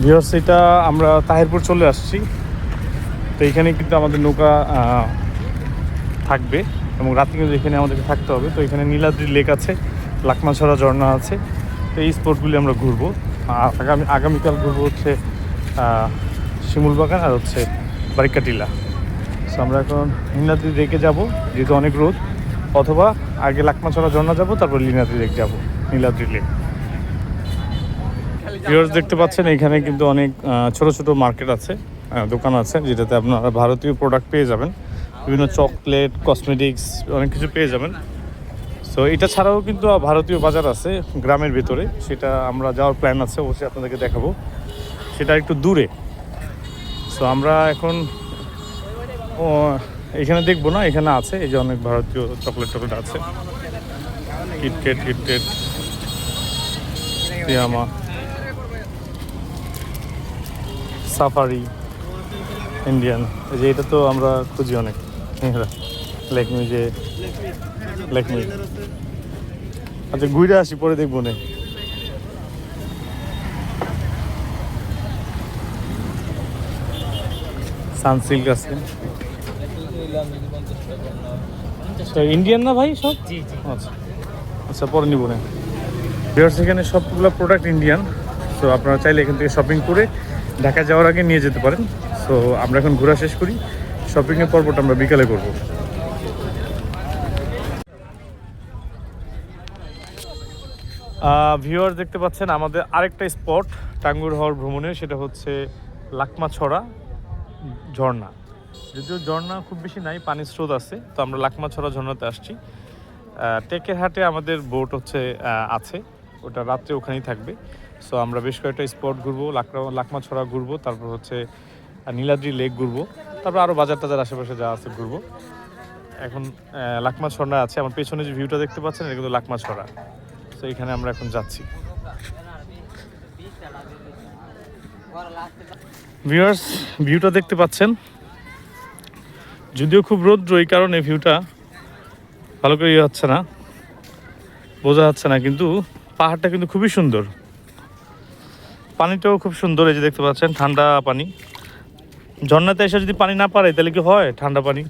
Viewers, এটা আমরা তাহিরপুর চলে আসছি। তো এখানে কিন্তু আমাদের নৌকা থাকবে এবং রাতে কিন্তু এখানে আমাদেরকে থাকতে হবে। তো এখানে নীলাদ্রি লেক আছে, লাকমাছড়া ঝর্ণা আছে। তো এই স্পটগুলি আমরা ঘুরবো। আর আগামীকাল ঘুরবো হচ্ছে শিমুলবাগান আর হচ্ছে বারিকাটিলা। সো আমরা এখন নীলাদ্রি লেকে যাব, যেহেতু অনেক রোদ, অথবা আগে লাকমাছড়া ঝর্ণা যাব, তারপর নীলাদ্রি লেক যাব, নীলাদ্রি লেক। ভিউয়ার্স, দেখতে পাচ্ছেন এখানে কিন্তু অনেক ছোট ছোট মার্কেট আছে, দোকান আছে, যেটাতে আপনারা ভারতীয় প্রোডাক্ট পেয়ে যাবেন। বিভিন্ন চকলেট, কসমেটিক্স, অনেক কিছু পেয়ে যাবেন। সো এটা ছাড়াও কিন্তু ভারতীয় বাজার আছে গ্রামের ভিতরে, সেটা আমরা যাওয়ার প্ল্যান আছে, অবশ্যই আপনাদেরকে দেখাবো। সেটা একটু দূরে। সো আমরা এখন এখানে দেখবো না, এখানে আছে এই যে অনেক ভারতীয় চকলেট আছে, কিটকেট, ইয়ামা, সাফারি, ইন্ডিয়ান। এই যে এটা তো আমরা খুঁজি অনেক, লেকমি, যে লেকমি। আচ্ছা, ঘুরে আসি, পরে দেখবো না। সানসিল্ক আছে, ইন্ডিয়ান না ভাই সব? আচ্ছা আচ্ছা, পরে নিব না। এখানে সবগুলো প্রোডাক্ট ইন্ডিয়ান। সো আপনারা চাইলে এখান থেকে শপিং করে ঢাকা যাওয়ার আগে নিয়ে যেতে পারেন। সো আমরা এখন ঘোরা শেষ করি, শপিংয়ের পর্বটা আমরা বিকালে করব। ভিউয়ার, দেখতে পাচ্ছেন আমাদের আরেকটা স্পট টাঙ্গুর হওয়ার ভ্রমণের, সেটা হচ্ছে লাকমাছড়া ঝর্ণা। যদিও ঝর্ণা খুব বেশি নাই, পানির স্রোত আছে। তো আমরা লাকমাছড়া ঝর্ণাতে আসছি। টেকের হাটে আমাদের বোট আছে, ওটা রাত্রে ওখানেই থাকবে। সো আমরা বেশ কয়েকটা স্পট ঘুরবো, লাকমাছড়া ঘুরবো, তারপর হচ্ছে নীলাদ্রি লেক ঘুরবো, তারপর আরও বাজার টাজার আশেপাশে যা আছে ঘুরবো। এখন লাকমাছড়া আছে, আমার পেছনে যে ভিউটা দেখতে পাচ্ছেন, এটা কিন্তু লাকমাছড়া। তো এখানে আমরা এখন যাচ্ছি। ভিউয়ার্স, ভিউটা দেখতে পাচ্ছেন, যদিও খুব রৌদ্র, এই কারণে ভিউটা ভালো করে হচ্ছে না, বোঝা যাচ্ছে না, কিন্তু পাহাড়টা কিন্তু খুবই সুন্দর, পানিটাও খুব সুন্দর। এই যে দেখতে পাচ্ছেন, ঠান্ডা পানি। ঝর্ণাতে এসে যদি পানি না পারে তাহলে কি হয়? ঠান্ডা পানি।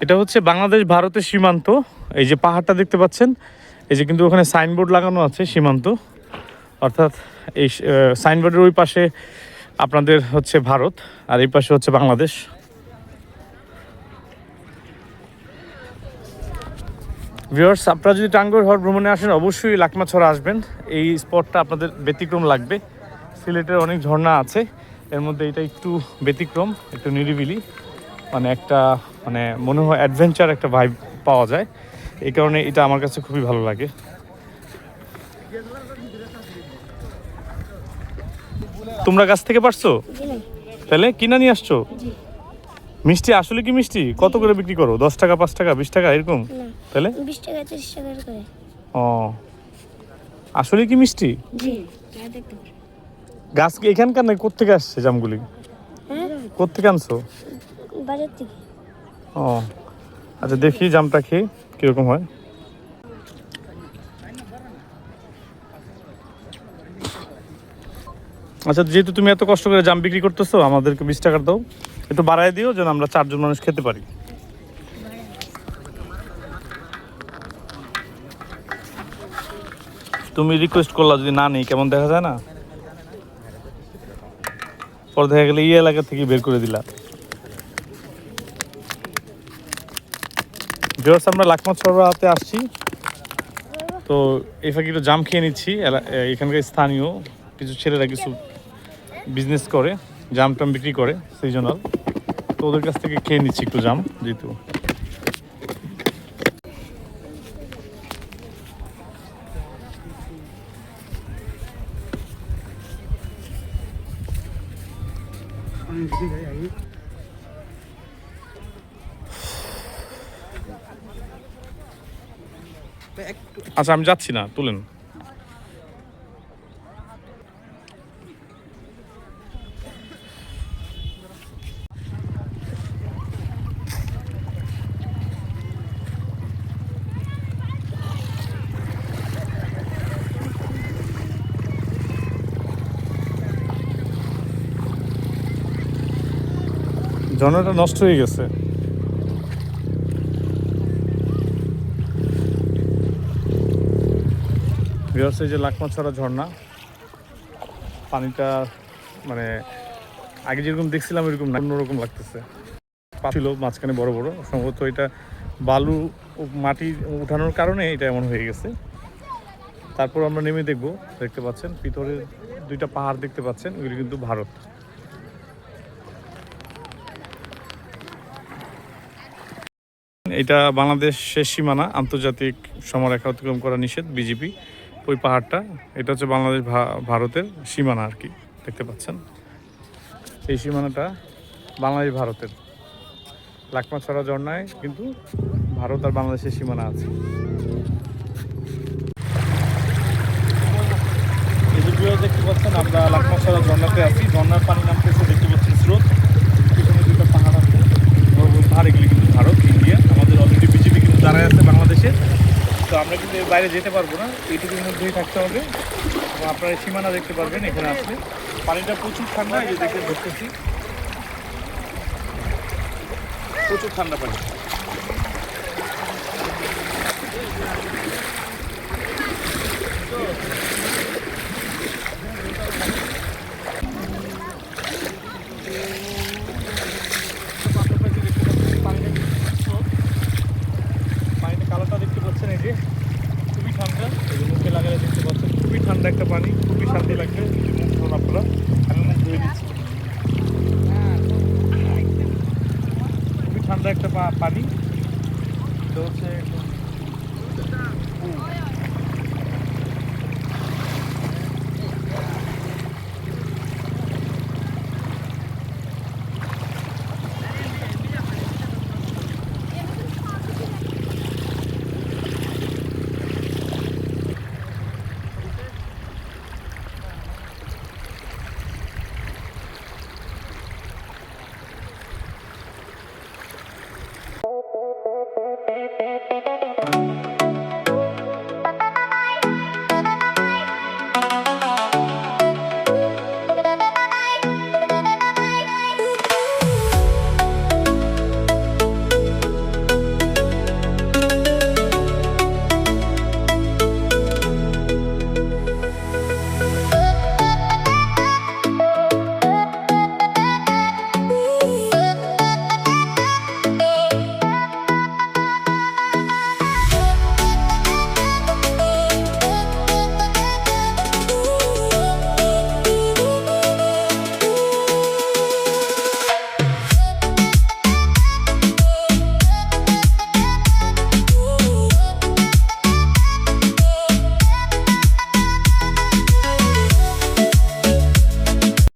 এটা হচ্ছে বাংলাদেশ ভারতের সীমান্ত। এই যে পাহাড়টা দেখতে পাচ্ছেন, এই যে কিন্তু ওখানে সাইনবোর্ড লাগানো আছে সীমান্ত, অর্থাৎ এই সাইনবোর্ডের ওই পাশে আপনাদের হচ্ছে ভারত, আর এই পাশে হচ্ছে বাংলাদেশ। ভিউয়ার্স, আপনারা যদি টাঙ্গুয়ার হওয়ার ভ্রমণে আসেন, অবশ্যই লাকমাছড়া আসবেন। এই স্পটটা আপনাদের ব্যতিক্রম লাগবে। সিলেটের অনেক ঝর্ণা আছে, এর মধ্যে এটা একটু ব্যতিক্রম, একটু নিরিবিলি, মানে মনে হয় অ্যাডভেঞ্চার একটা ভাইব পাওয়া যায়। এই কারণে এটা আমার কাছে খুবই ভালো লাগে। তোমরা গাছ থেকে পারছো? তাহলে কিনা নিয়ে আসছো? মিষ্টি আসলে কি মিষ্টি? কত করে বিক্রি করো? 10 টাকা, 5 টাকা, 20 টাকা এরকম? তাহলে 20 টাকা, 30 টাকা করে। ও, আসলে কি মিষ্টি? জি। গাছ কি এখানকার নাকি কোত্থেকে আসছে জামগুলি? হ্যাঁ, কোত্থেকে আনছো? বাজার থেকে। ও আচ্ছা, দেখি জামটা খেয়ে কিরকম হয়। আচ্ছা, যেহেতু তুমি এত কষ্ট করে জাম বিক্রি করতেছো, আমাদেরকে 20 টাকার দাও, একটু বাড়ায় দিও, যেন আমরা 4 জন মানুষ খেতে পারি। তুমি রিকোয়েস্ট করলা, যদি না নেই কেমন দেখা যায় না? পরে দেখা গেলে এই এলাকা থেকে বের করে দিলা। ভিউয়ার্স, আমরা লাকমাছড়াতে আসছি, তো এই ফাঁকে একটু জাম খেয়ে নিচ্ছি। এখানকার স্থানীয় কিছু ছেলেরা কিছু বিজনেস করে, জাম টাম বিক্রি করে সিজনাল, তো ওদের কাছ থেকে খেয়ে নিচ্ছি একটু জাম, যেহেতু আচ্ছা, আমি যাচ্ছি না, তুলেন। ঝর্ণাটা নষ্ট হয়ে গেছে। ভিউয়ার্স, এই যে লাকমাছড়া ঝর্ণা, পানিটা মানে আগে যেরকম দেখছিলাম এরকম না, অন্যরকম লাগতেছে। ছিল মাঝখানে বড় বড়, সম্ভবত এটা বালু মাটি উঠানোর কারণে এটা এমন হয়ে গেছে। তারপর আমরা নেমে দেখব, দেখতে পাচ্ছেন ভিতরে দুইটা পাহাড় দেখতে পাচ্ছেন, ওইগুলি কিন্তু ভারত। এটা বাংলাদেশের সীমানা, আন্তর্জাতিক সীমারেখা অতিক্রম করা নিষেধ, বিজিপি। ওই পাহাড়টা, এটা হচ্ছে বাংলাদেশ ভারতের সীমানা আর কি, দেখতে পাচ্ছেন। এই সীমানাটা বাংলাদেশ ভারতের। লাকমাছড়া ঝর্ণায় কিন্তু ভারত আর বাংলাদেশের সীমানা আছে। এই যে ভিউয়ার্স দেখতে পাচ্ছেন, আমরা লাকমাছড়া ঝর্ণাতে আছি। ঝর্ণার পানি নামতেছে, দেখতে পাচ্ছেন স্রোত। পিছনে দুটো পাহাড় আছে, বড় বড় পাহাড়, এগুলি কিন্তু ভারত, ইন্ডিয়া। আমাদের অলরেডি বিজেপি কিন্তু দাঁড়ায় আছে বাংলাদেশে। তো আমরা কিন্তু এর বাইরে যেতে পারবো না, এইটুকুর মধ্যেই থাকতে হবে। এবং আপনারা এই সীমানা দেখতে পারবেন এখানে আসলে। পানিটা প্রচুর ঠান্ডা, এই যে দেখে ধরতেছি, প্রচুর ঠান্ডা পানি। পানিতে কালারটা দেখতে পাচ্ছেন, এই যে খুবই ঠান্ডা। এই যে মুখে লাগালে দেখতে পাচ্ছেন খুবই ঠান্ডা একটা পানি, খুবই শান্তি লাগবে। মুখ ধরুন আপনারা, আমি মুখ ধুয়ে দিচ্ছি। খুবই ঠান্ডা একটা পানি। এটা হচ্ছে